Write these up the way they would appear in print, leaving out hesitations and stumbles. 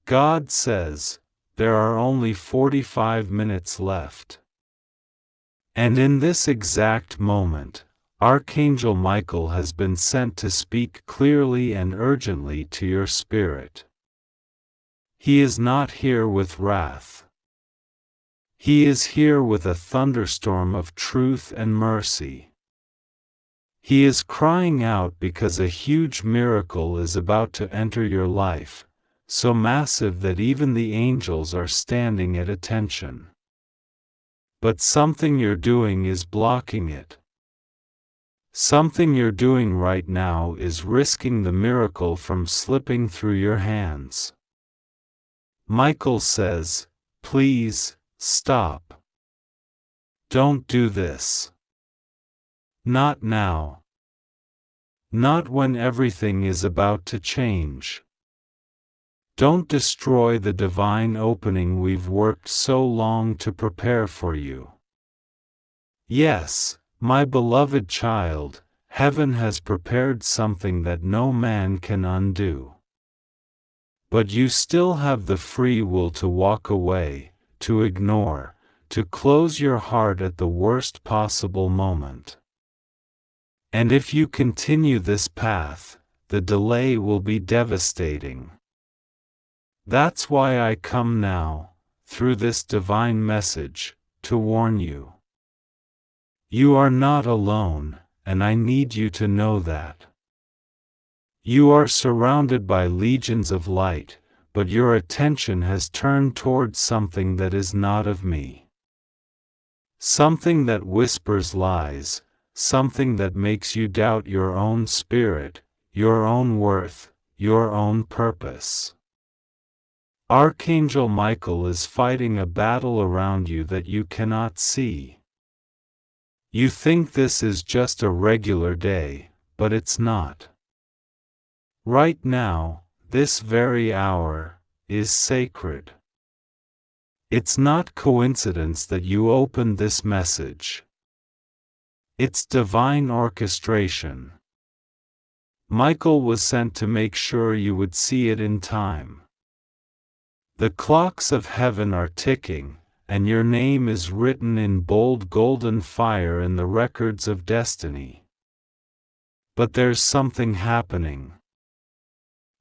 God says, there are only 45 minutes left. And in this exact moment, Archangel Michael has been sent to speak clearly and urgently to your spirit. He is not here with wrath. He is here with a thunderstorm of truth and mercy. He is crying out because a huge miracle is about to enter your life, so massive that even the angels are standing at attention. But something you're doing is blocking it. Something you're doing right now is risking the miracle from slipping through your hands. Michael says, please, stop. Don't do this. Not now. Not when everything is about to change. Don't destroy the divine opening we've worked so long to prepare for you. Yes, my beloved child, heaven has prepared something that no man can undo. But you still have the free will to walk away, to ignore, to close your heart at the worst possible moment. And if you continue this path, the delay will be devastating. That's why I come now, through this divine message, to warn you. You are not alone, and I need you to know that. You are surrounded by legions of light, but your attention has turned towards something that is not of me. Something that whispers lies, something that makes you doubt your own spirit, your own worth, your own purpose. Archangel Michael is fighting a battle around you that you cannot see. You think this is just a regular day, but it's not. Right now, this very hour, is sacred. It's not coincidence that you opened this message. It's divine orchestration. Michael was sent to make sure you would see it in time. The clocks of heaven are ticking, and your name is written in bold golden fire in the records of destiny. But there's something happening.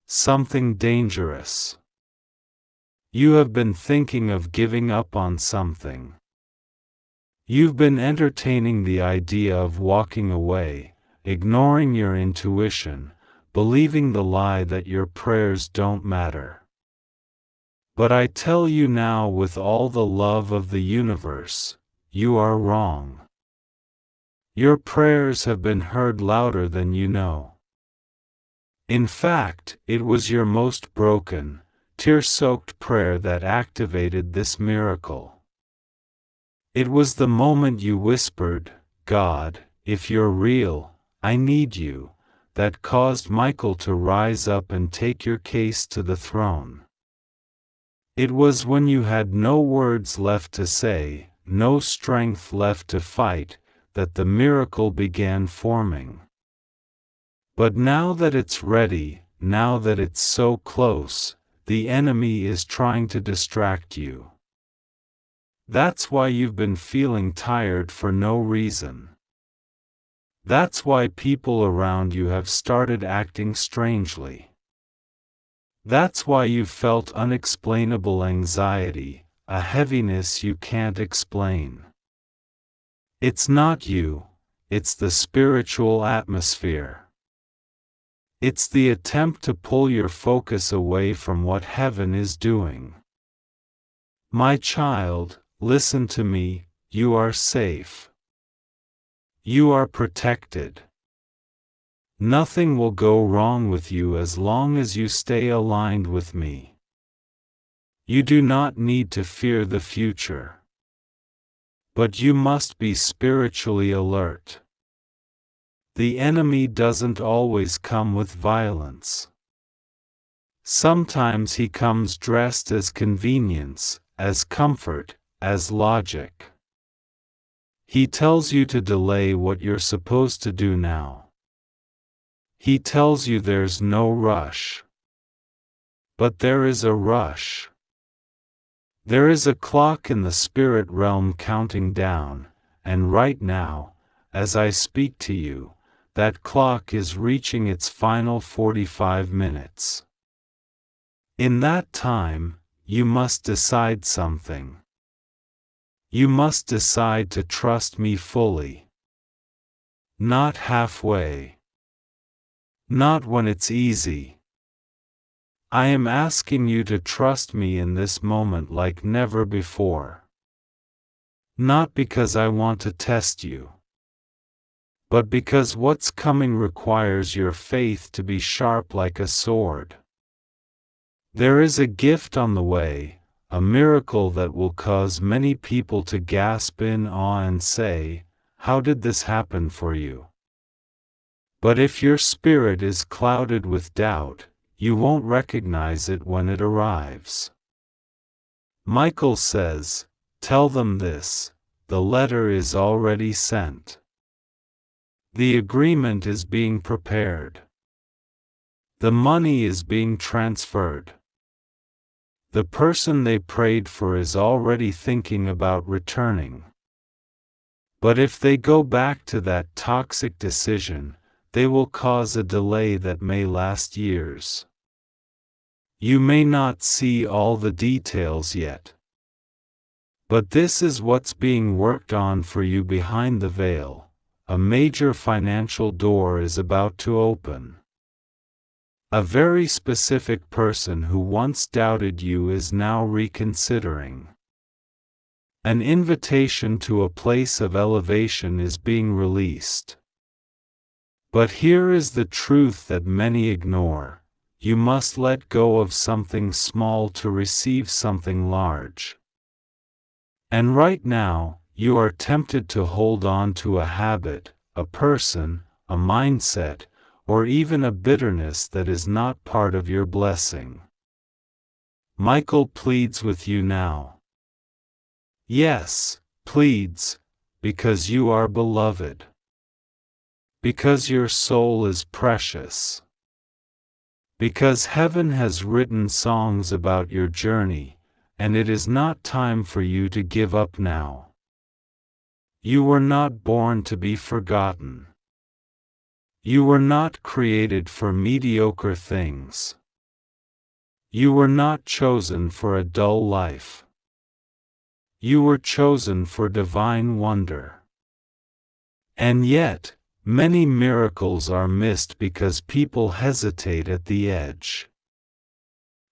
Something dangerous. You have been thinking of giving up on something. You've been entertaining the idea of walking away, ignoring your intuition, believing the lie that your prayers don't matter. But I tell you now with all the love of the universe, you are wrong. Your prayers have been heard louder than you know. In fact, it was your most broken, tear-soaked prayer that activated this miracle. It was the moment you whispered, God, if you're real, I need you, that caused Michael to rise up and take your case to the throne. It was when you had no words left to say, no strength left to fight, that the miracle began forming. But now that it's ready, now that it's so close, the enemy is trying to distract you. That's why you've been feeling tired for no reason. That's why people around you have started acting strangely. That's why you've felt unexplainable anxiety, a heaviness you can't explain. It's not you, it's the spiritual atmosphere. It's the attempt to pull your focus away from what heaven is doing. My child, listen to me, you are safe. You are protected. Nothing will go wrong with you as long as you stay aligned with me. You do not need to fear the future. But you must be spiritually alert. The enemy doesn't always come with violence. Sometimes he comes dressed as convenience, as comfort, as logic. He tells you to delay what you're supposed to do now. He tells you there's no rush. But there is a rush. There is a clock in the spirit realm counting down, and right now, as I speak to you, that clock is reaching its final 45 minutes. In that time, you must decide something. You must decide to trust me fully. Not halfway. Not when it's easy. I am asking you to trust me in this moment like never before. Not because I want to test you, but because what's coming requires your faith to be sharp like a sword. There is a gift on the way, a miracle that will cause many people to gasp in awe and say, "How did this happen for you?" But if your spirit is clouded with doubt, you won't recognize it when it arrives. Michael says, "Tell them this, the letter is already sent. The agreement is being prepared. The money is being transferred. The person they prayed for is already thinking about returning. But if they go back to that toxic decision, they will cause a delay that may last years. You may not see all the details yet. But this is what's being worked on for you behind the veil. A major financial door is about to open. A very specific person who once doubted you is now reconsidering. An invitation to a place of elevation is being released. But here is the truth that many ignore. You must let go of something small to receive something large. And right now, you are tempted to hold on to a habit, a person, a mindset, or even a bitterness that is not part of your blessing. Michael pleads with you now. Yes, pleads, because you are beloved. Because your soul is precious. Because heaven has written songs about your journey, and it is not time for you to give up now. You were not born to be forgotten. You were not created for mediocre things. You were not chosen for a dull life. You were chosen for divine wonder. And yet, many miracles are missed because people hesitate at the edge.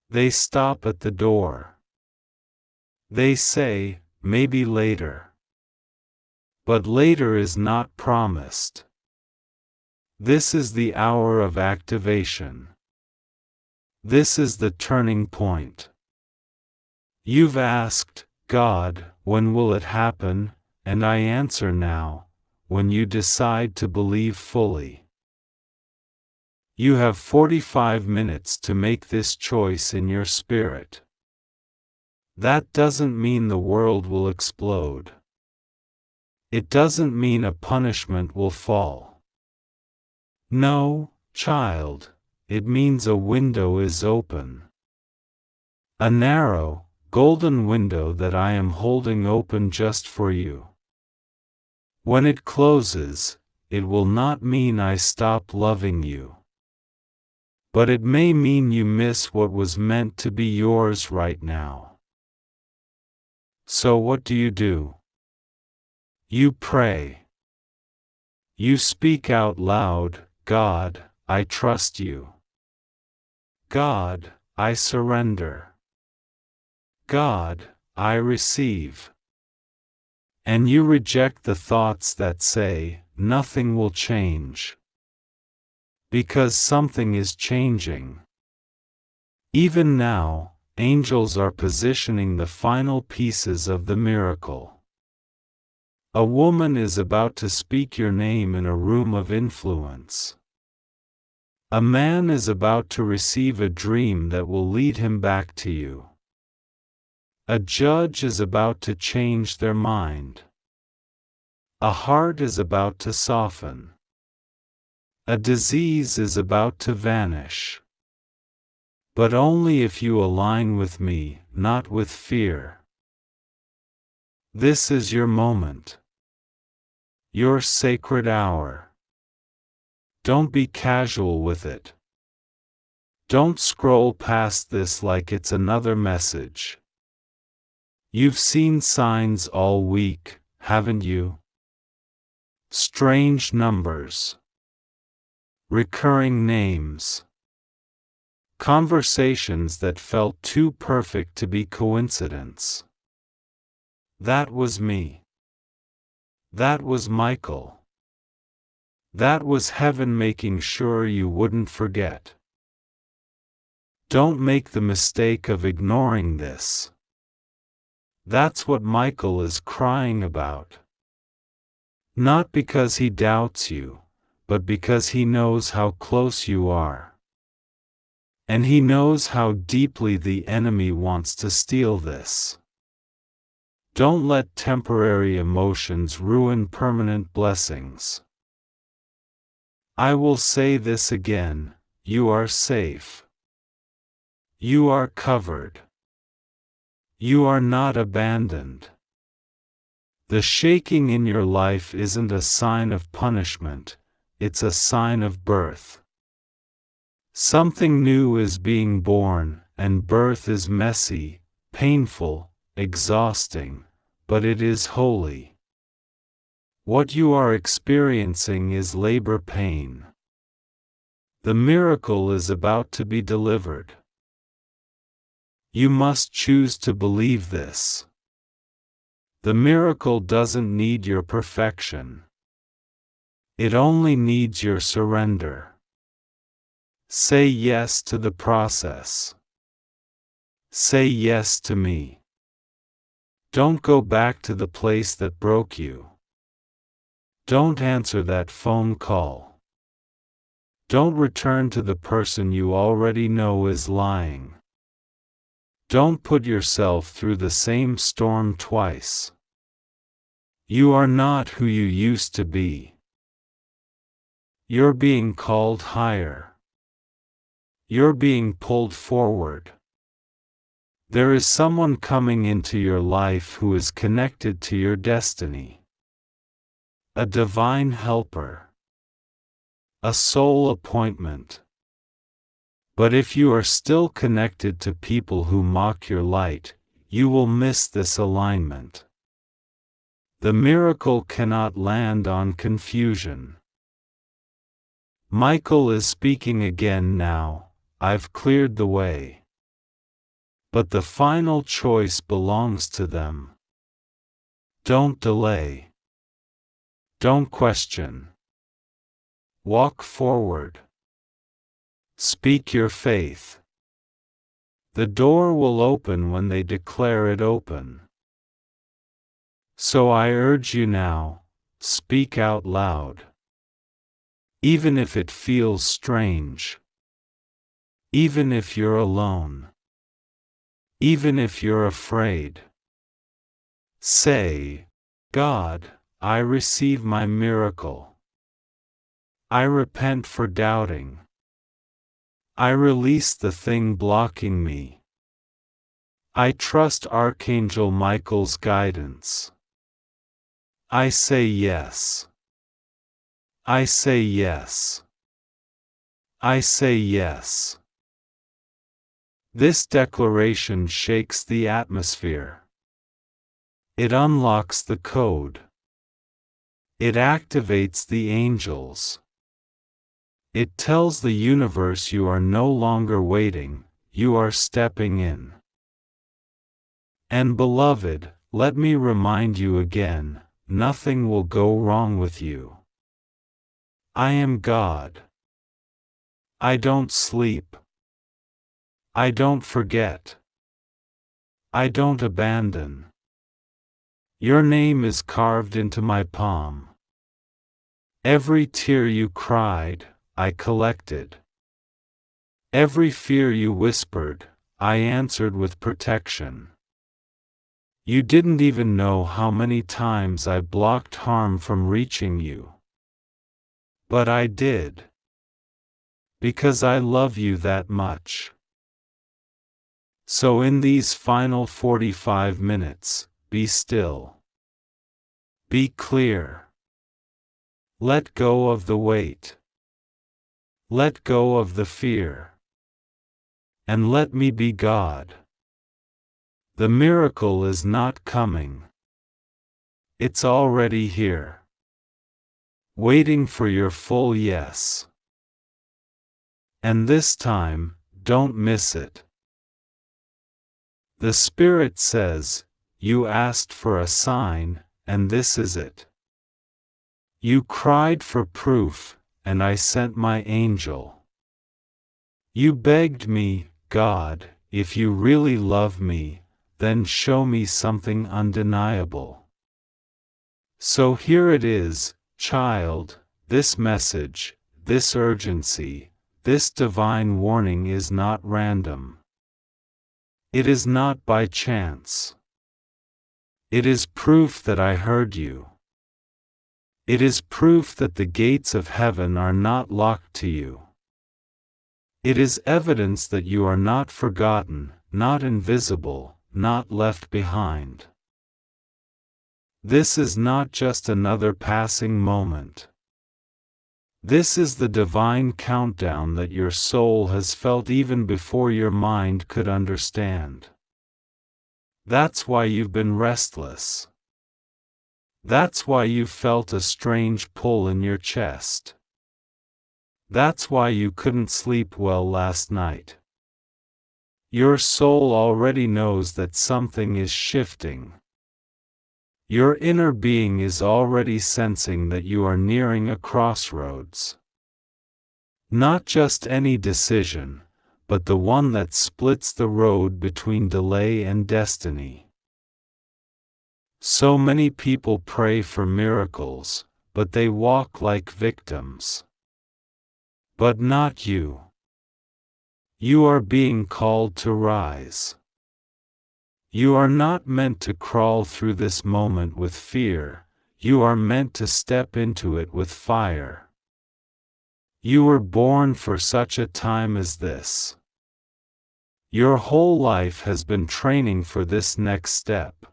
They stop at the door. They say, "Maybe later." But later is not promised. This is the hour of activation. This is the turning point. You've asked, "God, when will it happen?" And I answer now, when you decide to believe fully. You have 45 minutes to make this choice in your spirit. That doesn't mean the world will explode. It doesn't mean a punishment will fall. No, child, it means a window is open. A narrow, golden window that I am holding open just for you. When it closes, it will not mean I stop loving you. But it may mean you miss what was meant to be yours right now. So what do? You pray. You speak out loud, "God, I trust you. God, I surrender. God, I receive." And you reject the thoughts that say, "Nothing will change." Because something is changing. Even now, angels are positioning the final pieces of the miracle. A woman is about to speak your name in a room of influence. A man is about to receive a dream that will lead him back to you. A judge is about to change their mind. A heart is about to soften. A disease is about to vanish. But only if you align with me, not with fear. This is your moment. Your sacred hour. Don't be casual with it. Don't scroll past this like it's another message. You've seen signs all week, haven't you? Strange numbers. Recurring names. Conversations that felt too perfect to be coincidence. That was me. That was Michael. That was heaven making sure you wouldn't forget. Don't make the mistake of ignoring this. That's what Michael is crying about. Not because he doubts you, but because he knows how close you are. And he knows how deeply the enemy wants to steal this. Don't let temporary emotions ruin permanent blessings. I will say this again, you are safe. You are covered. You are not abandoned. The shaking in your life isn't a sign of punishment, it's a sign of birth. Something new is being born, and birth is messy, painful, exhausting, but it is holy. What you are experiencing is labor pain. The miracle is about to be delivered. You must choose to believe this. The miracle doesn't need your perfection. It only needs your surrender. Say yes to the process. Say yes to me. Don't go back to the place that broke you. Don't answer that phone call. Don't return to the person you already know is lying. Don't put yourself through the same storm twice. You are not who you used to be. You're being called higher. You're being pulled forward. There is someone coming into your life who is connected to your destiny. A divine helper. A soul appointment. But if you are still connected to people who mock your light, you will miss this alignment. The miracle cannot land on confusion. Michael is speaking again now, I've cleared the way. But the final choice belongs to them. Don't delay. Don't question. Walk forward. Speak your faith. The door will open when they declare it open. So I urge you now, speak out loud. Even if it feels strange. Even if you're alone. Even if you're afraid. Say, God, I receive my miracle. I repent for doubting. I release the thing blocking me. I trust Archangel Michael's guidance. I say yes. I say yes. I say yes. This declaration shakes the atmosphere. It unlocks the code. It activates the angels. It tells the universe you are no longer waiting, you are stepping in. And beloved, let me remind you again, nothing will go wrong with you. I am God. I don't sleep. I don't forget. I don't abandon. Your name is carved into my palm. Every tear you cried, I collected. Every fear you whispered, I answered with protection. You didn't even know how many times I blocked harm from reaching you. But I did. Because I love you that much. So in these final 45 minutes, be still. Be clear. Let go of the weight. Let go of the fear. And let me be God. The miracle is not coming. It's already here. Waiting for your full yes. And this time, don't miss it. The Spirit says, you asked for a sign, and this is it. You cried for proof, and I sent my angel. You begged me, God, if you really love me, then show me something undeniable. So here it is, child, this message, this urgency, this divine warning is not random. It is not by chance. It is proof that I heard you. It is proof that the gates of heaven are not locked to you. It is evidence that you are not forgotten, not invisible, not left behind. This is not just another passing moment. This is the divine countdown that your soul has felt even before your mind could understand. That's why you've been restless. That's why you felt a strange pull in your chest. That's why you couldn't sleep well last night. Your soul already knows that something is shifting. Your inner being is already sensing that you are nearing a crossroads. Not just any decision, but the one that splits the road between delay and destiny. So many people pray for miracles, but they walk like victims. But not you. You are being called to rise. You are not meant to crawl through this moment with fear, you are meant to step into it with fire. You were born for such a time as this. Your whole life has been training for this next step.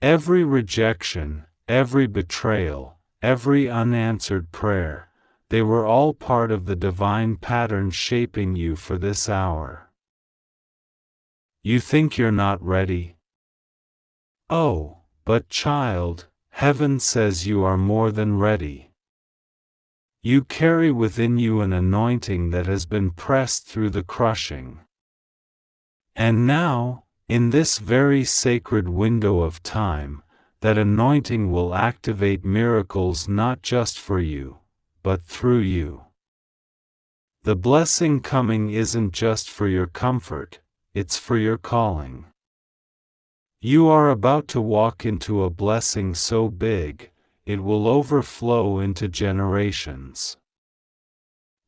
Every rejection, every betrayal, every unanswered prayer, they were all part of the divine pattern shaping you for this hour. You think you're not ready? Oh, but child, heaven says you are more than ready. You carry within you an anointing that has been pressed through the crushing. And now, in this very sacred window of time, that anointing will activate miracles not just for you, but through you. The blessing coming isn't just for your comfort, it's for your calling. You are about to walk into a blessing so big, it will overflow into generations.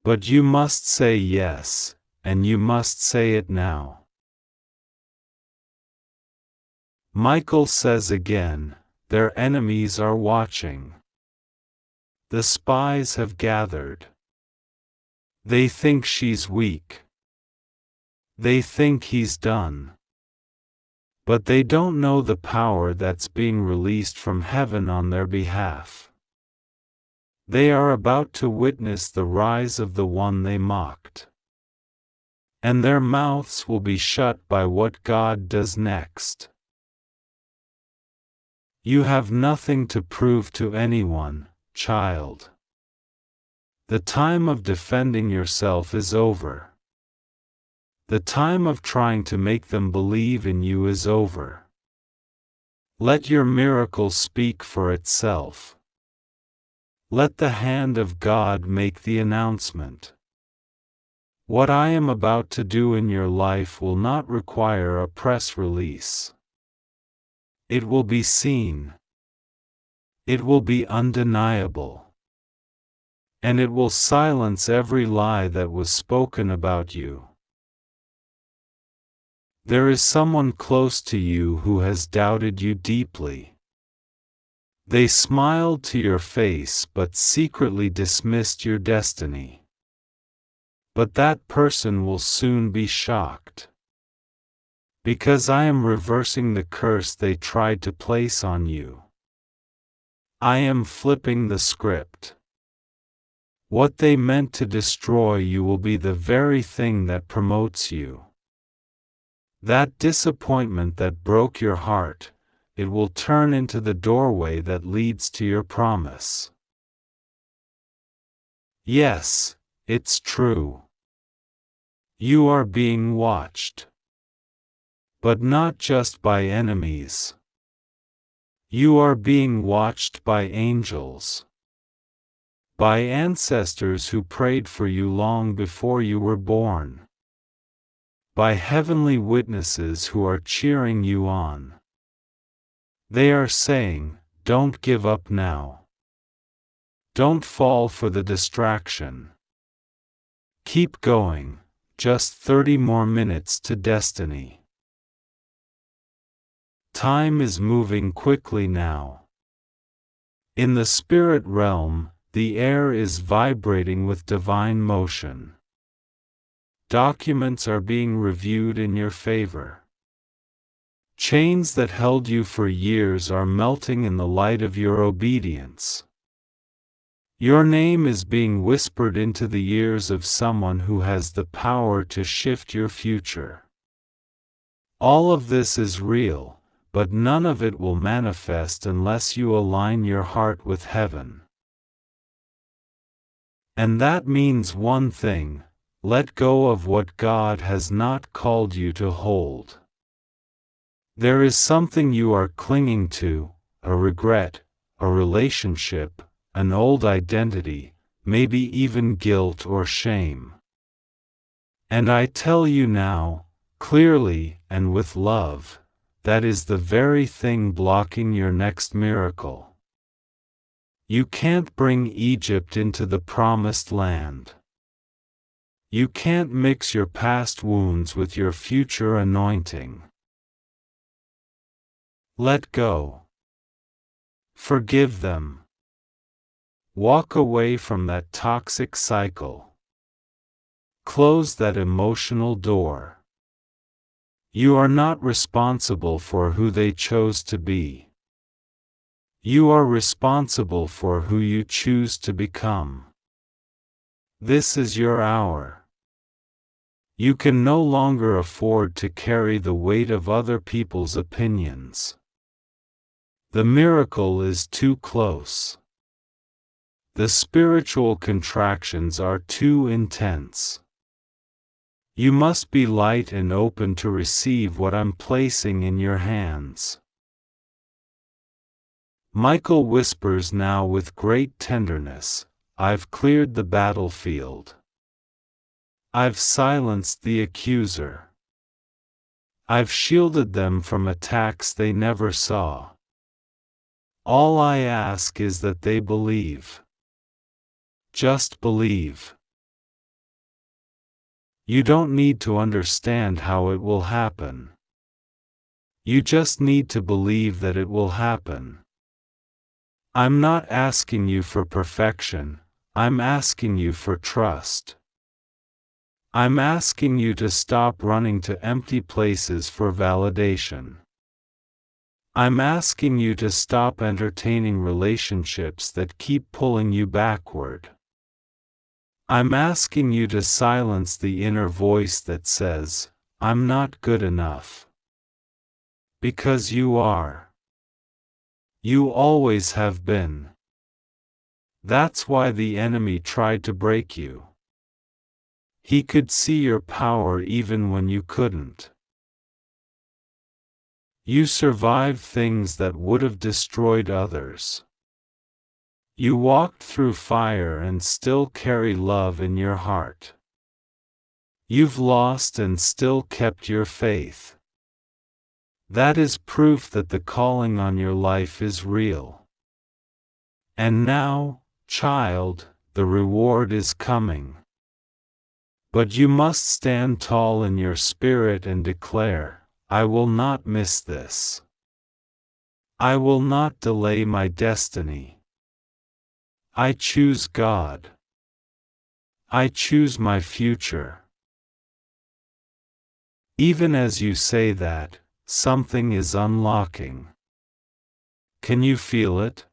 But you must say yes, and you must say it now. Michael says again, their enemies are watching. The spies have gathered. They think she's weak. They think he's done. But they don't know the power that's being released from heaven on their behalf. They are about to witness the rise of the one they mocked. And their mouths will be shut by what God does next. You have nothing to prove to anyone, child. The time of defending yourself is over. The time of trying to make them believe in you is over. Let your miracle speak for itself. Let the hand of God make the announcement. What I am about to do in your life will not require a press release. It will be seen. It will be undeniable. And it will silence every lie that was spoken about you. There is someone close to you who has doubted you deeply. They smiled to your face but secretly dismissed your destiny. But that person will soon be shocked. Because I am reversing the curse they tried to place on you. I am flipping the script. What they meant to destroy you will be the very thing that promotes you. That disappointment that broke your heart, it will turn into the doorway that leads to your promise. Yes, it's true. You are being watched. But not just by enemies. You are being watched by angels. By ancestors who prayed for you long before you were born. By heavenly witnesses who are cheering you on. They are saying, don't give up now. Don't fall for the distraction. Keep going, just 30 more minutes to destiny. Time is moving quickly now. In the spirit realm, the air is vibrating with divine motion. Documents are being reviewed in your favor. Chains that held you for years are melting in the light of your obedience. Your name is being whispered into the ears of someone who has the power to shift your future. All of this is real, but none of it will manifest unless you align your heart with heaven. And that means one thing: let go of what God has not called you to hold. There is something you are clinging to, a regret, a relationship, an old identity, maybe even guilt or shame. And I tell you now, clearly and with love, that is the very thing blocking your next miracle. You can't bring Egypt into the promised land. You can't mix your past wounds with your future anointing. Let go. Forgive them. Walk away from that toxic cycle. Close that emotional door. You are not responsible for who they chose to be. You are responsible for who you choose to become. This is your hour. You can no longer afford to carry the weight of other people's opinions. The miracle is too close. The spiritual contractions are too intense. You must be light and open to receive what I'm placing in your hands. Michael whispers now with great tenderness, I've cleared the battlefield. I've silenced the accuser. I've shielded them from attacks they never saw. All I ask is that they believe. Just believe. You don't need to understand how it will happen. You just need to believe that it will happen. I'm not asking you for perfection, I'm asking you for trust. I'm asking you to stop running to empty places for validation. I'm asking you to stop entertaining relationships that keep pulling you backward. I'm asking you to silence the inner voice that says, I'm not good enough. Because you are. You always have been. That's why the enemy tried to break you. He could see your power even when you couldn't. You survived things that would have destroyed others. You walked through fire and still carry love in your heart. You've lost and still kept your faith. That is proof that the calling on your life is real. And now, child, the reward is coming. But you must stand tall in your spirit and declare, I will not miss this. I will not delay my destiny. I choose God. I choose my future. Even as you say that, something is unlocking. Can you feel it?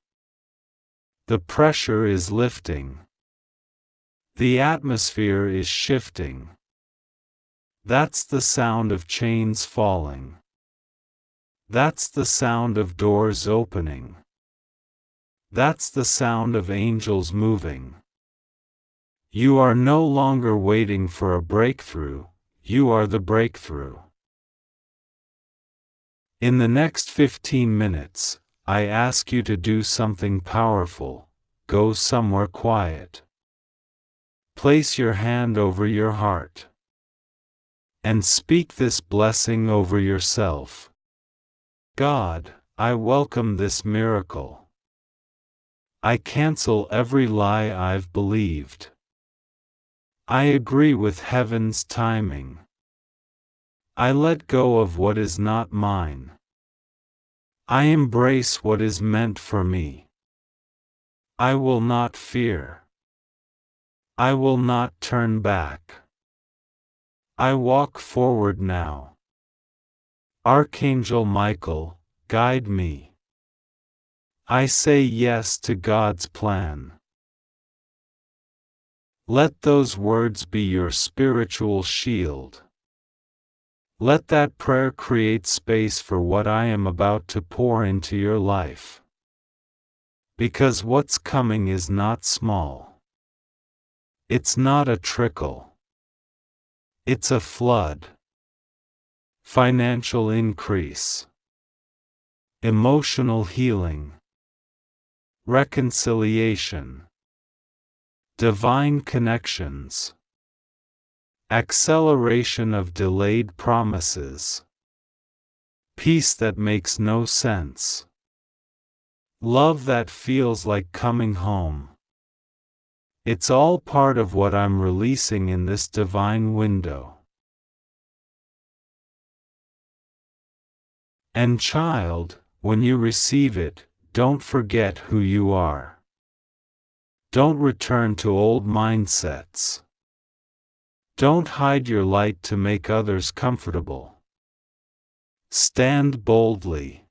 The pressure is lifting. The atmosphere is shifting. That's the sound of chains falling. That's the sound of doors opening. That's the sound of angels moving. You are no longer waiting for a breakthrough, you are the breakthrough. In the next 15 minutes, I ask you to do something powerful. Go somewhere quiet. Place your hand over your heart. And speak this blessing over yourself. God, I welcome this miracle. I cancel every lie I've believed. I agree with heaven's timing. I let go of what is not mine. I embrace what is meant for me. I will not fear. I will not turn back. I walk forward now. Archangel Michael, guide me. I say yes to God's plan. Let those words be your spiritual shield. Let that prayer create space for what I am about to pour into your life. Because what's coming is not small. It's not a trickle. It's a flood. Financial increase. Emotional healing. Reconciliation. Divine connections. Acceleration of delayed promises. Peace that makes no sense. Love that feels like coming home. It's all part of what I'm releasing in this divine window. And child, when you receive it, don't forget who you are. Don't return to old mindsets. Don't hide your light to make others comfortable. Stand boldly.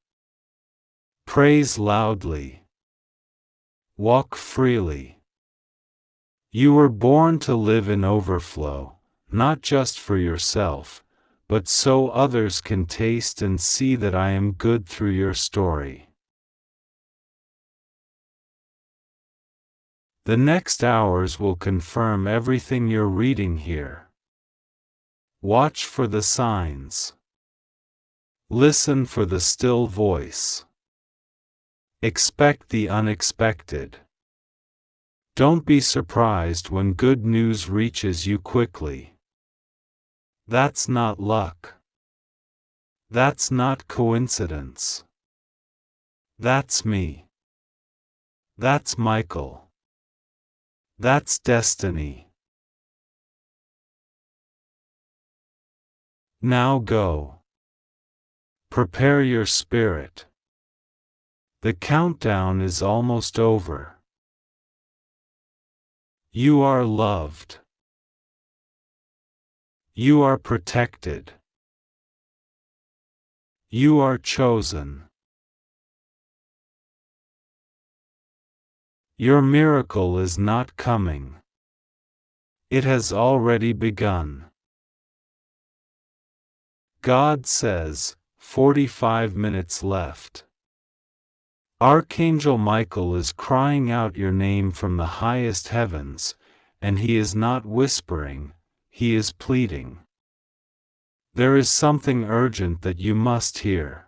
Praise loudly. Walk freely. You were born to live in overflow, not just for yourself, but so others can taste and see that I am good through your story. The next hours will confirm everything you're reading here. Watch for the signs. Listen for the still voice. Expect the unexpected. Don't be surprised when good news reaches you quickly. That's not luck. That's not coincidence. That's me. That's Michael. That's destiny. Now go. Prepare your spirit. The countdown is almost over. You are loved. You are protected. You are chosen. Your miracle is not coming. It has already begun. God says, 45 minutes left. Archangel Michael is crying out your name from the highest heavens, and he is not whispering, he is pleading. There is something urgent that you must hear.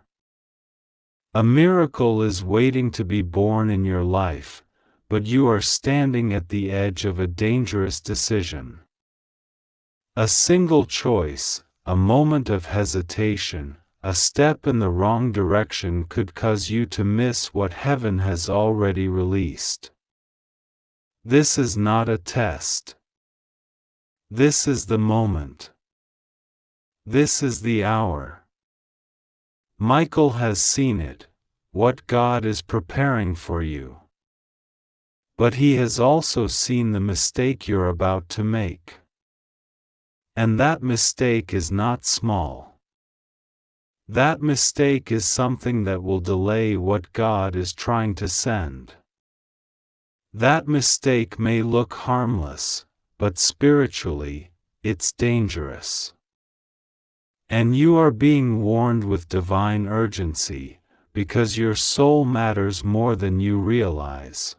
A miracle is waiting to be born in your life, but you are standing at the edge of a dangerous decision. A single choice, a moment of hesitation, a step in the wrong direction could cause you to miss what heaven has already released. This is not a test. This is the moment. This is the hour. Michael has seen it, what God is preparing for you. But he has also seen the mistake you're about to make. And that mistake is not small. That mistake is something that will delay what God is trying to send. That mistake may look harmless, but spiritually, it's dangerous. And you are being warned with divine urgency, because your soul matters more than you realize.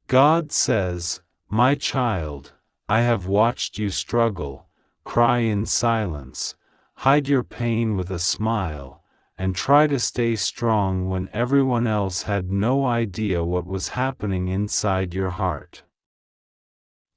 God says, "My child, I have watched you struggle, cry in silence, hide your pain with a smile, and try to stay strong when everyone else had no idea what was happening inside your heart.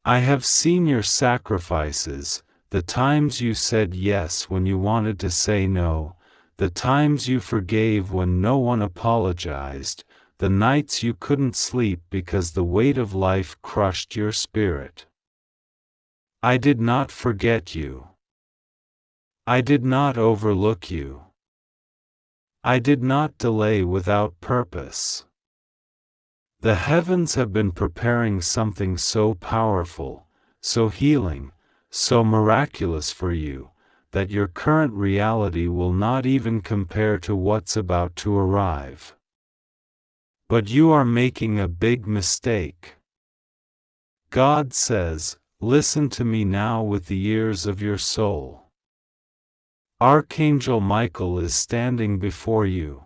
I have seen your sacrifices, the times you said yes when you wanted to say no, the times you forgave when no one apologized, the nights you couldn't sleep because the weight of life crushed your spirit. I did not forget you. I did not overlook you. I did not delay without purpose. The heavens have been preparing something so powerful, so healing, so miraculous for you, that your current reality will not even compare to what's about to arrive. But you are making a big mistake. God says, "Listen to me now with the ears of your soul." Archangel Michael is standing before you.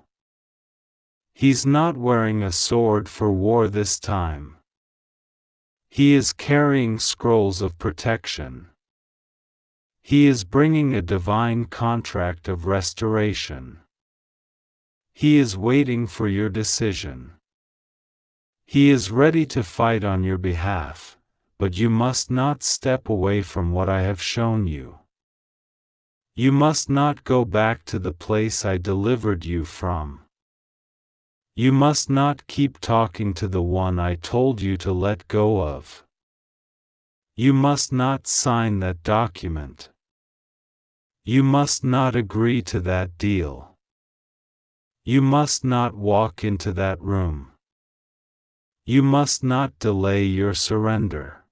He's not wearing a sword for war this time. He is carrying scrolls of protection. He is bringing a divine contract of restoration. He is waiting for your decision. He is ready to fight on your behalf, but you must not step away from what I have shown you. You must not go back to the place I delivered you from. You must not keep talking to the one I told you to let go of. You must not sign that document. You must not agree to that deal. You must not walk into that room. You must not delay your surrender.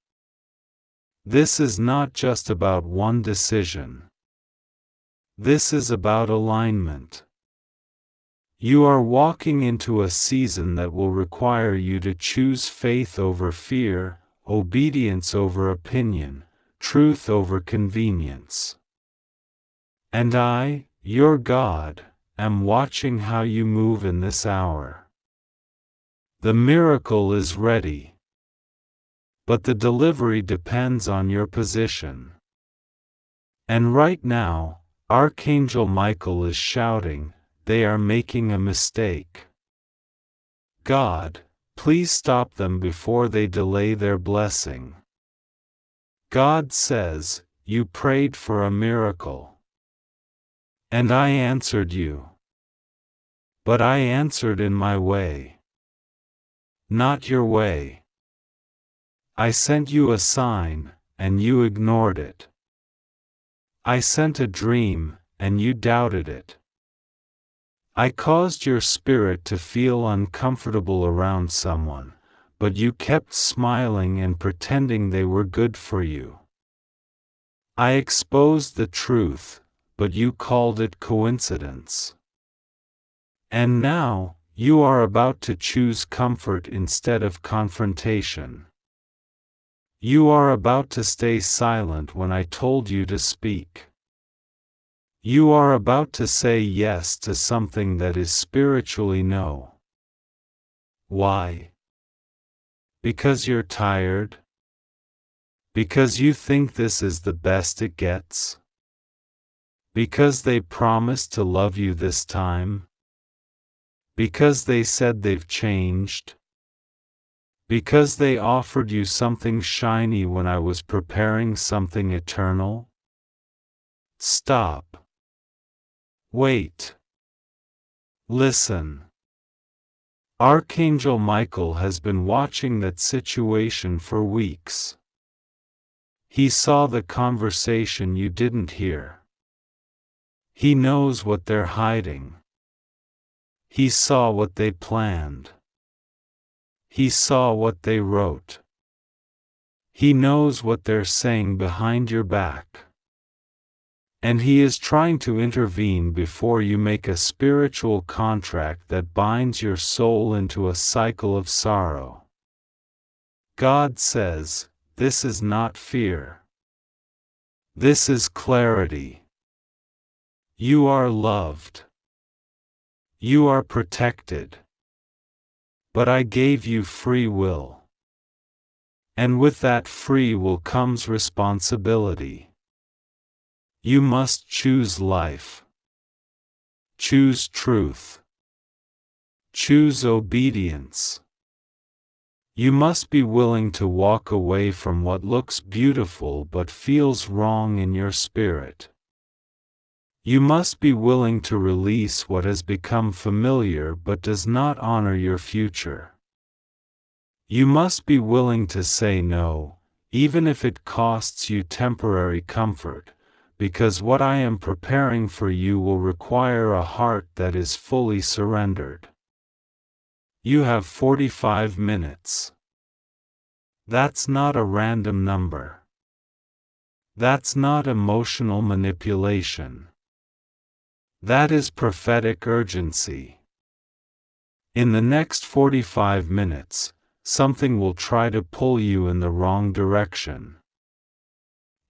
This is not just about one decision. This is about alignment. You are walking into a season that will require you to choose faith over fear, obedience over opinion, truth over convenience. And I, your God, am watching how you move in this hour. The miracle is ready. But the delivery depends on your position. And right now, Archangel Michael is shouting, "They are making a mistake. God, please stop them before they delay their blessing." God says, "You prayed for a miracle. And I answered you. But I answered in my way. Not your way. I sent you a sign, and you ignored it. I sent a dream, and you doubted it. I caused your spirit to feel uncomfortable around someone, but you kept smiling and pretending they were good for you. I exposed the truth, but you called it coincidence. And now, you are about to choose comfort instead of confrontation. You are about to stay silent when I told you to speak. You are about to say yes to something that is spiritually no. Why? Because you're tired? Because you think this is the best it gets? Because they promised to love you this time? Because they said they've changed? Because they offered you something shiny when I was preparing something eternal? Stop. Wait. Listen. Archangel Michael has been watching that situation for weeks. He saw the conversation you didn't hear. He knows what they're hiding. He saw what they planned. He saw what they wrote. He knows what they're saying behind your back. And he is trying to intervene before you make a spiritual contract that binds your soul into a cycle of sorrow. God says, this is not fear. This is clarity. You are loved. You are protected. But I gave you free will. And with that free will comes responsibility. You must choose life. Choose truth. Choose obedience. You must be willing to walk away from what looks beautiful but feels wrong in your spirit. You must be willing to release what has become familiar but does not honor your future. You must be willing to say no, even if it costs you temporary comfort, because what I am preparing for you will require a heart that is fully surrendered. You have 45 minutes. That's not a random number. That's not emotional manipulation. That is prophetic urgency. In the next 45 minutes, something will try to pull you in the wrong direction.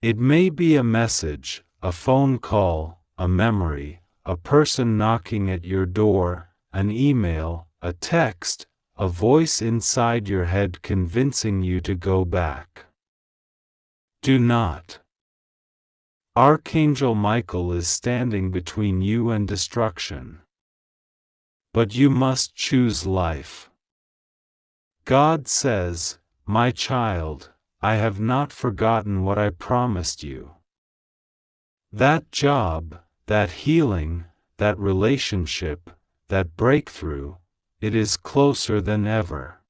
It may be a message, a phone call, a memory, a person knocking at your door, an email, a text, a voice inside your head convincing you to go back. Do not. Archangel Michael is standing between you and destruction. But you must choose life. God says, my child, I have not forgotten what I promised you. That job, that healing, that relationship, that breakthrough, it is closer than ever.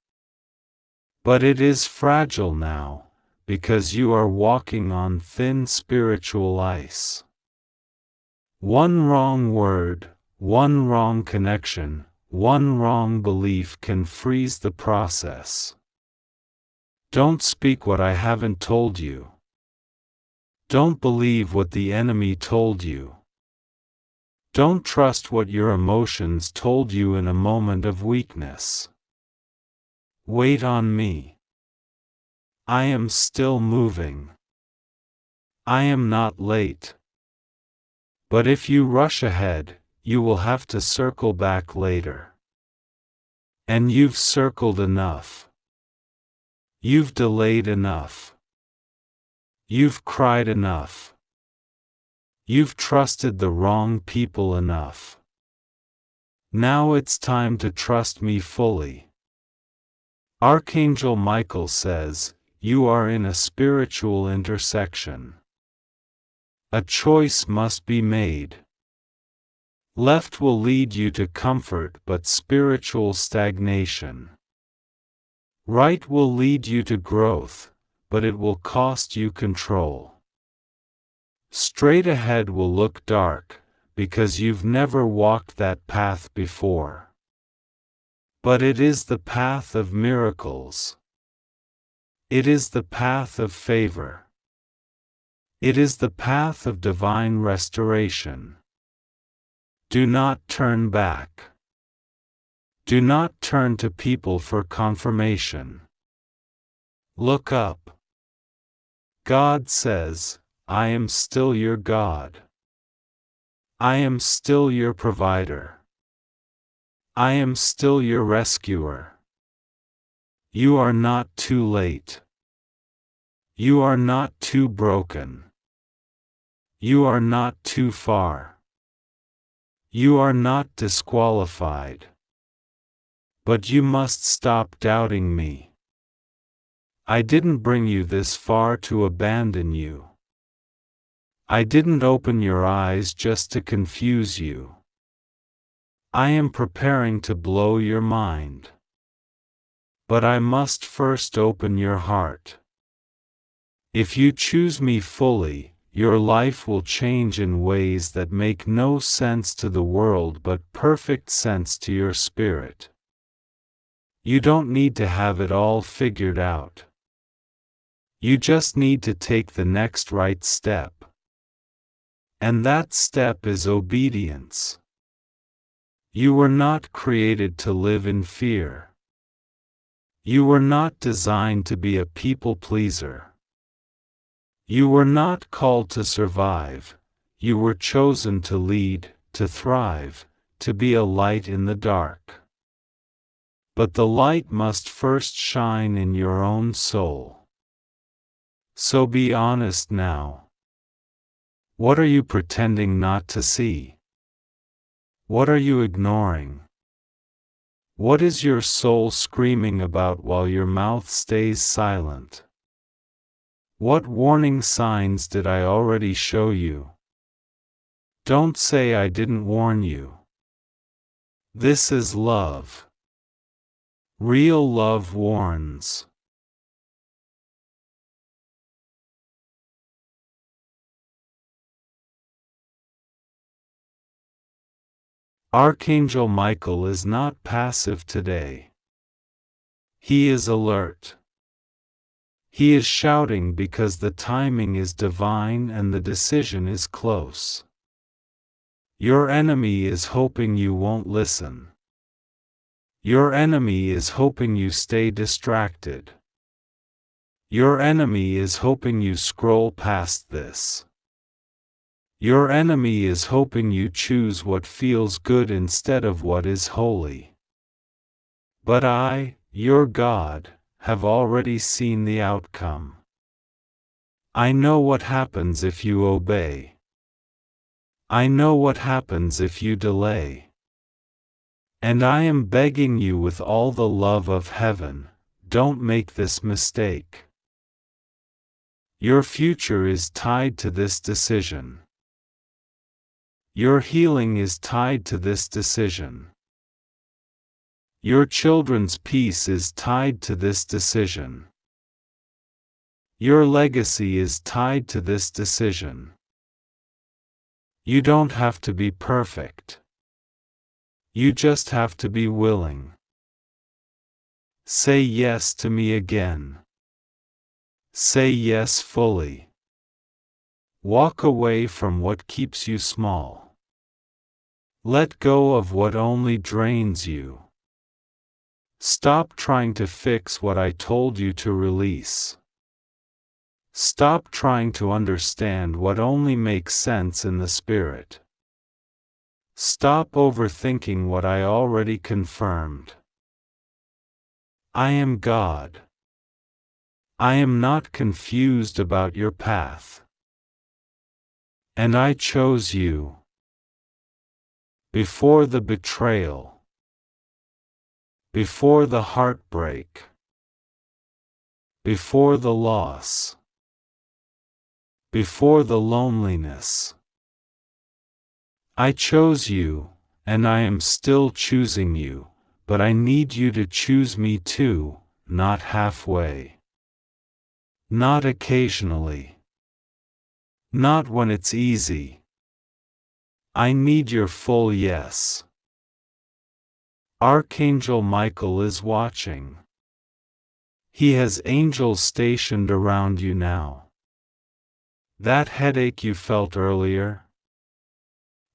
But it is fragile now, because you are walking on thin spiritual ice. One wrong word, one wrong connection, one wrong belief can freeze the process. Don't speak what I haven't told you. Don't believe what the enemy told you. Don't trust what your emotions told you in a moment of weakness. Wait on me. I am still moving. I am not late. But if you rush ahead, you will have to circle back later. And you've circled enough. You've delayed enough. You've cried enough. You've trusted the wrong people enough. Now it's time to trust me fully. Archangel Michael says, you are in a spiritual intersection. A choice must be made. Left will lead you to comfort but spiritual stagnation. Right will lead you to growth, but it will cost you control. Straight ahead will look dark, because you've never walked that path before. But it is the path of miracles. It is the path of favor. It is the path of divine restoration. Do not turn back. Do not turn to people for confirmation. Look up. God says, I am still your God. I am still your provider. I am still your rescuer. You are not too late. You are not too broken. You are not too far. You are not disqualified. But you must stop doubting me. I didn't bring you this far to abandon you. I didn't open your eyes just to confuse you. I am preparing to blow your mind. But I must first open your heart. If you choose me fully, your life will change in ways that make no sense to the world but perfect sense to your spirit. You don't need to have it all figured out. You just need to take the next right step. And that step is obedience. You were not created to live in fear. You were not designed to be a people pleaser. You were not called to survive. You were chosen to lead, to thrive, to be a light in the dark. But the light must first shine in your own soul. So be honest now. What are you pretending not to see? What are you ignoring? What is your soul screaming about while your mouth stays silent? What warning signs did I already show you? Don't say I didn't warn you. This is love. Real love warns. Archangel Michael is not passive today. He is alert. He is shouting because the timing is divine and the decision is close. Your enemy is hoping you won't listen. Your enemy is hoping you stay distracted. Your enemy is hoping you scroll past this. Your enemy is hoping you choose what feels good instead of what is holy. But I, your God, have already seen the outcome. I know what happens if you obey. I know what happens if you delay. And I am begging you with all the love of heaven, don't make this mistake. Your future is tied to this decision. Your healing is tied to this decision. Your children's peace is tied to this decision. Your legacy is tied to this decision. You don't have to be perfect. You just have to be willing. Say yes to me again. Say yes fully. Walk away from what keeps you small. Let go of what only drains you. Stop trying to fix what I told you to release. Stop trying to understand what only makes sense in the spirit. Stop overthinking what I already confirmed. I am God. I am not confused about your path. And I chose you. Before the betrayal. Before the heartbreak. Before the loss. Before the loneliness. I chose you, and I am still choosing you, but I need you to choose me too, not halfway. Not occasionally. Not when it's easy. I need your full yes. Archangel Michael is watching. He has angels stationed around you now. That headache you felt earlier?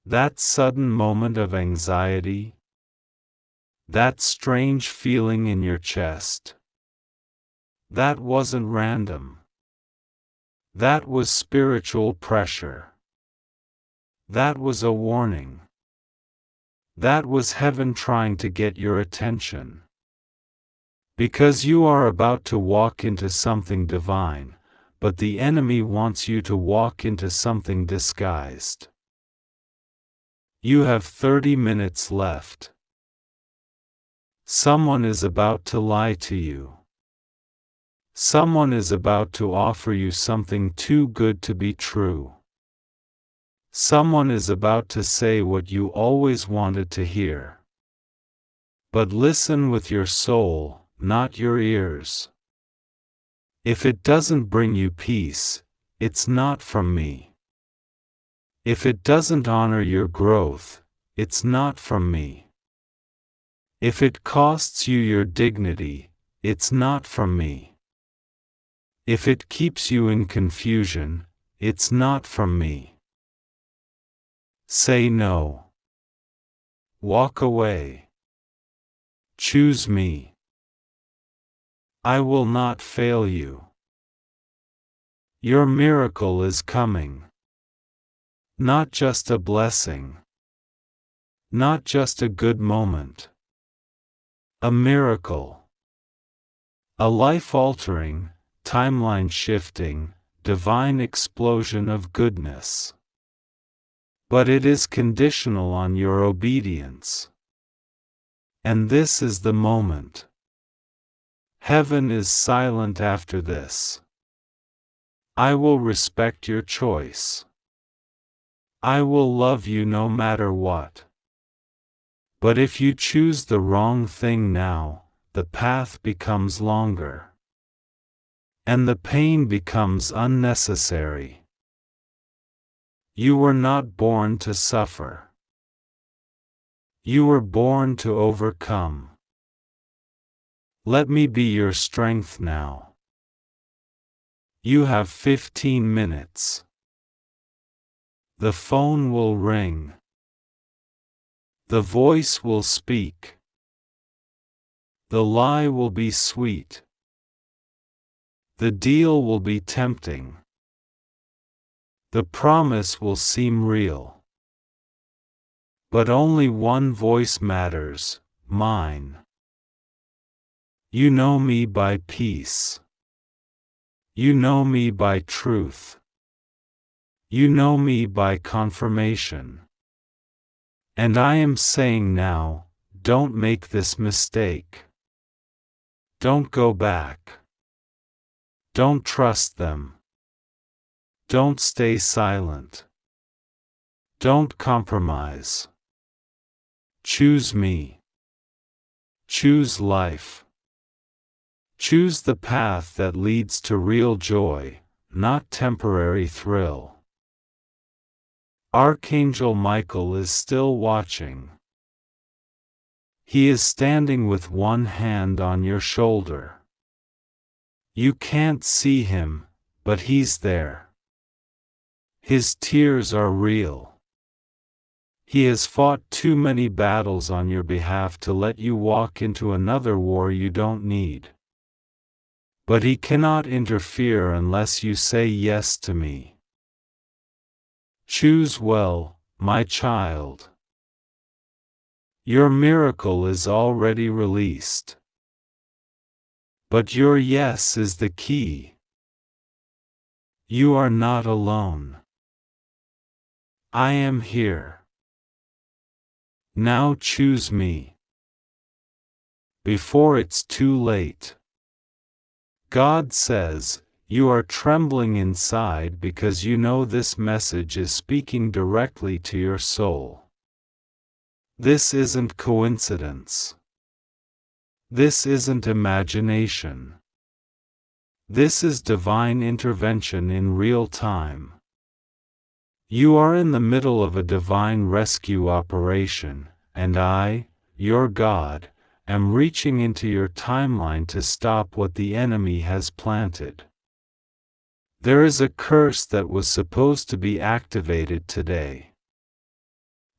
That sudden moment of anxiety? That strange feeling in your chest? That wasn't random. That was spiritual pressure. That was a warning. That was heaven trying to get your attention. Because you are about to walk into something divine, but the enemy wants you to walk into something disguised. You have 30 minutes left. Someone is about to lie to you. Someone is about to offer you something too good to be true. Someone is about to say what you always wanted to hear. But listen with your soul, not your ears. If it doesn't bring you peace, it's not from me. If it doesn't honor your growth, it's not from me. If it costs you your dignity, it's not from me. If it keeps you in confusion, it's not from me. Say no. Walk away. Choose me. I will not fail you. Your miracle is coming. Not just a blessing. Not just a good moment. A miracle. A life-altering, timeline-shifting, divine explosion of goodness. But it is conditional on your obedience. And this is the moment. Heaven is silent after this. I will respect your choice. I will love you no matter what. But if you choose the wrong thing now, the path becomes longer. And the pain becomes unnecessary. You were not born to suffer. You were born to overcome. Let me be your strength now. You have 15 minutes. The phone will ring. The voice will speak. The lie will be sweet. The deal will be tempting. The promise will seem real. But only one voice matters, mine. You know me by peace. You know me by truth. You know me by confirmation. And I am saying now, don't make this mistake. Don't go back. Don't trust them. Don't stay silent. Don't compromise. Choose me. Choose life. Choose the path that leads to real joy, not temporary thrill. Archangel Michael is still watching. He is standing with one hand on your shoulder. You can't see him, but he's there. His tears are real. He has fought too many battles on your behalf to let you walk into another war you don't need. But he cannot interfere unless you say yes to me. Choose well, my child. Your miracle is already released. But your yes is the key. You are not alone. I am here. Now choose me. Before it's too late. God says, you are trembling inside because you know this message is speaking directly to your soul. This isn't coincidence. This isn't imagination. This is divine intervention in real time. You are in the middle of a divine rescue operation, and I, your God, am reaching into your timeline to stop what the enemy has planted. There is a curse that was supposed to be activated today.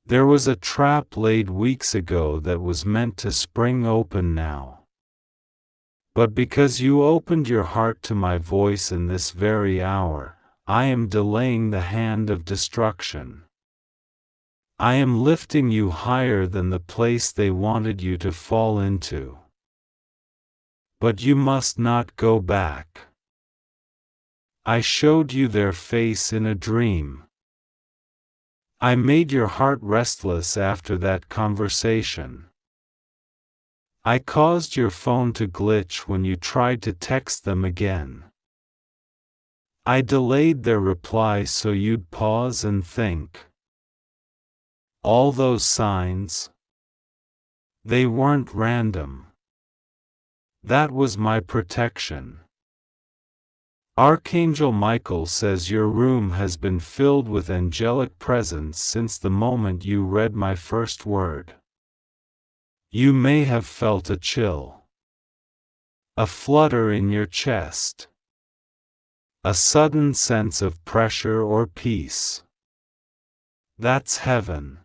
There was a trap laid weeks ago that was meant to spring open now. But because you opened your heart to my voice in this very hour, I am delaying the hand of destruction. I am lifting you higher than the place they wanted you to fall into. But you must not go back. I showed you their face in a dream. I made your heart restless after that conversation. I caused your phone to glitch when you tried to text them again. I delayed their reply so you'd pause and think. All those signs, they weren't random. That was my protection. Archangel Michael says your room has been filled with angelic presence since the moment you read my first word. You may have felt a chill, a flutter in your chest. A sudden sense of pressure or peace. That's heaven.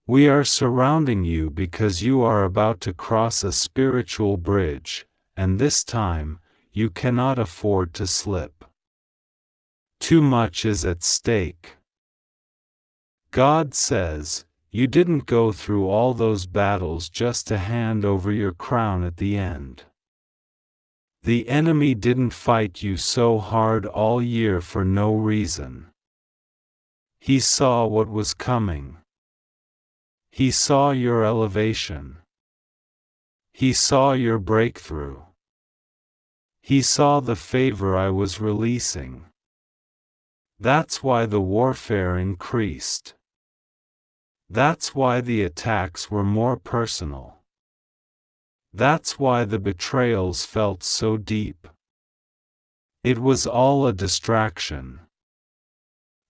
We are surrounding you because you are about to cross a spiritual bridge, and this time, you cannot afford to slip. Too much is at stake. God says, you didn't go through all those battles just to hand over your crown at the end. The enemy didn't fight you so hard all year for no reason. He saw what was coming. He saw your elevation. He saw your breakthrough. He saw the favor I was releasing. That's why the warfare increased. That's why the attacks were more personal. That's why the betrayals felt so deep. It was all a distraction.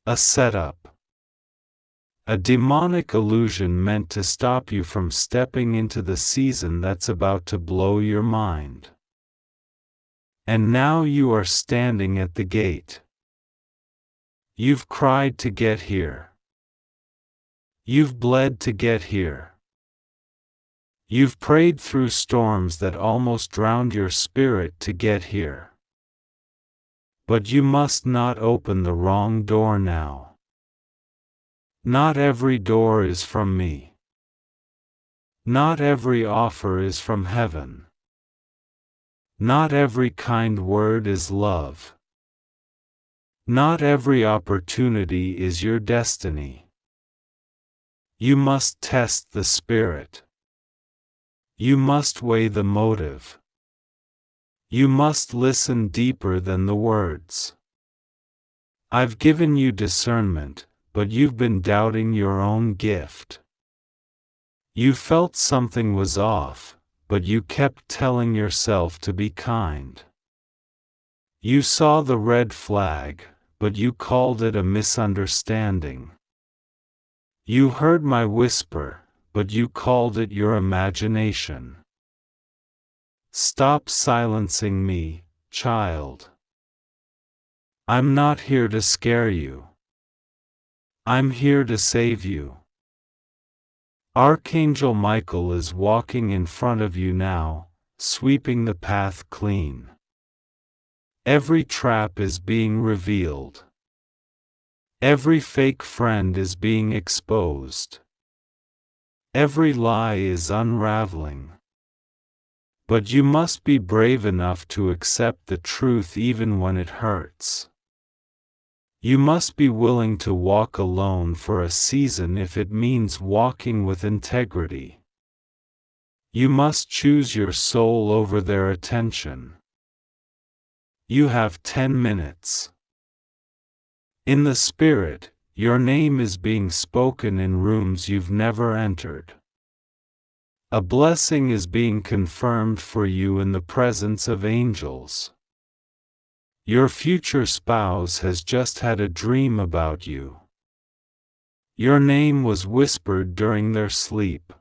A setup. A demonic illusion meant to stop you from stepping into the season that's about to blow your mind. And now you are standing at the gate. You've cried to get here. You've bled to get here. You've prayed through storms that almost drowned your spirit to get here. But you must not open the wrong door now. Not every door is from me. Not every offer is from heaven. Not every kind word is love. Not every opportunity is your destiny. You must test the spirit. You must weigh the motive. You must listen deeper than the words. I've given you discernment, but you've been doubting your own gift. You felt something was off, but you kept telling yourself to be kind. You saw the red flag, but you called it a misunderstanding. You heard my whisper, but you called it your imagination. Stop silencing me, child. I'm not here to scare you. I'm here to save you. Archangel Michael is walking in front of you now, sweeping the path clean. Every trap is being revealed. Every fake friend is being exposed. Every lie is unraveling. But you must be brave enough to accept the truth even when it hurts. You must be willing to walk alone for a season if it means walking with integrity. You must choose your soul over their attention. You have 10 minutes. In the spirit, your name is being spoken in rooms you've never entered. A blessing is being confirmed for you in the presence of angels. Your future spouse has just had a dream about you. Your name was whispered during their sleep.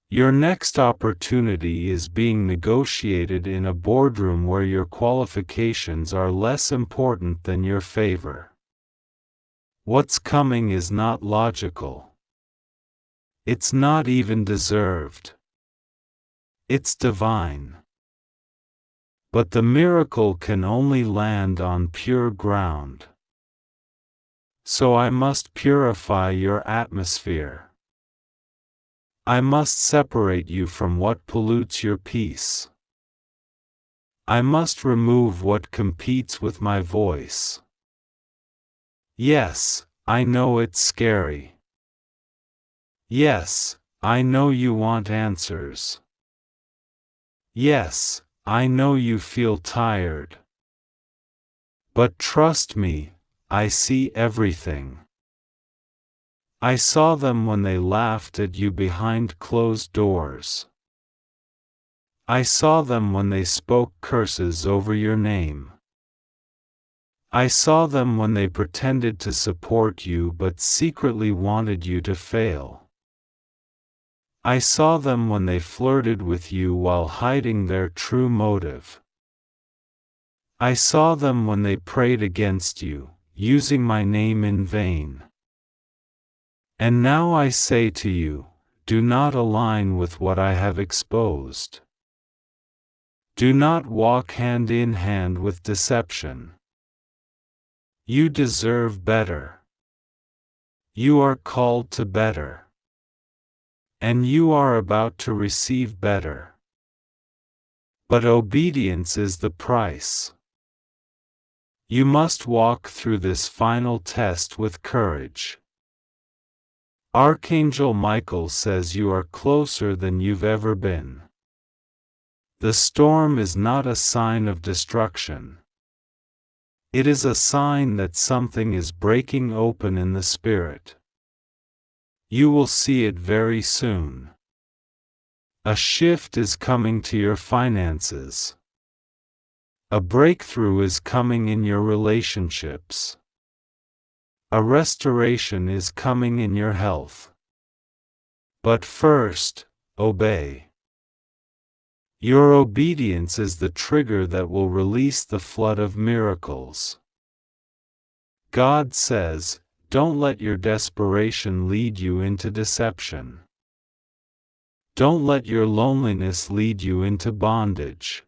Your next opportunity is being negotiated in a boardroom where your qualifications are less important than your favor. What's coming is not logical. It's not even deserved. It's divine. But the miracle can only land on pure ground. So I must purify your atmosphere. I must separate you from what pollutes your peace. I must remove what competes with my voice. Yes, I know it's scary. Yes, I know you want answers. Yes, I know you feel tired. But trust me, I see everything. I saw them when they laughed at you behind closed doors. I saw them when they spoke curses over your name. I saw them when they pretended to support you but secretly wanted you to fail. I saw them when they flirted with you while hiding their true motive. I saw them when they prayed against you, using my name in vain. And now I say to you, do not align with what I have exposed. Do not walk hand in hand with deception. You deserve better. You are called to better. And you are about to receive better. But obedience is the price. You must walk through this final test with courage. Archangel Michael says you are closer than you've ever been. The storm is not a sign of destruction. It is a sign that something is breaking open in the spirit. You will see it very soon. A shift is coming to your finances. A breakthrough is coming in your relationships. A restoration is coming in your health. But first, obey. Your obedience is the trigger that will release the flood of miracles. God says, don't let your desperation lead you into deception. Don't let your loneliness lead you into bondage.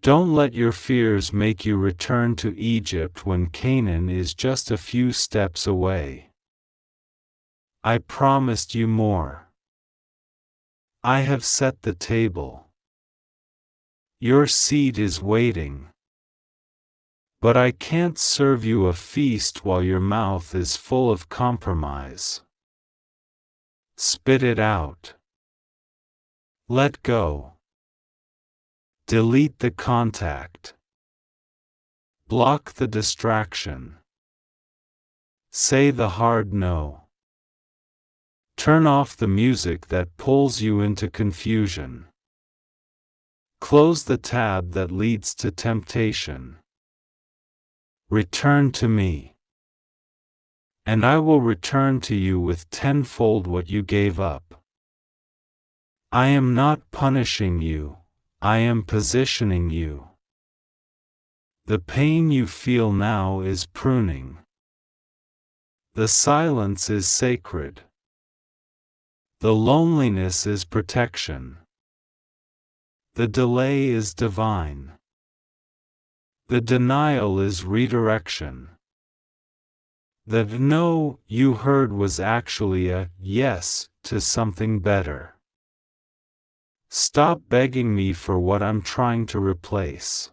Don't let your fears make you return to Egypt when Canaan is just a few steps away. I promised you more. I have set the table. Your seat is waiting. But I can't serve you a feast while your mouth is full of compromise. Spit it out. Let go. Delete the contact. Block the distraction. Say the hard no. Turn off the music that pulls you into confusion. Close the tab that leads to temptation. Return to me. And I will return to you with tenfold what you gave up. I am not punishing you. I am positioning you. The pain you feel now is pruning. The silence is sacred. The loneliness is protection. The delay is divine. The denial is redirection. The no you heard was actually a yes to something better. Stop begging me for what I'm trying to replace.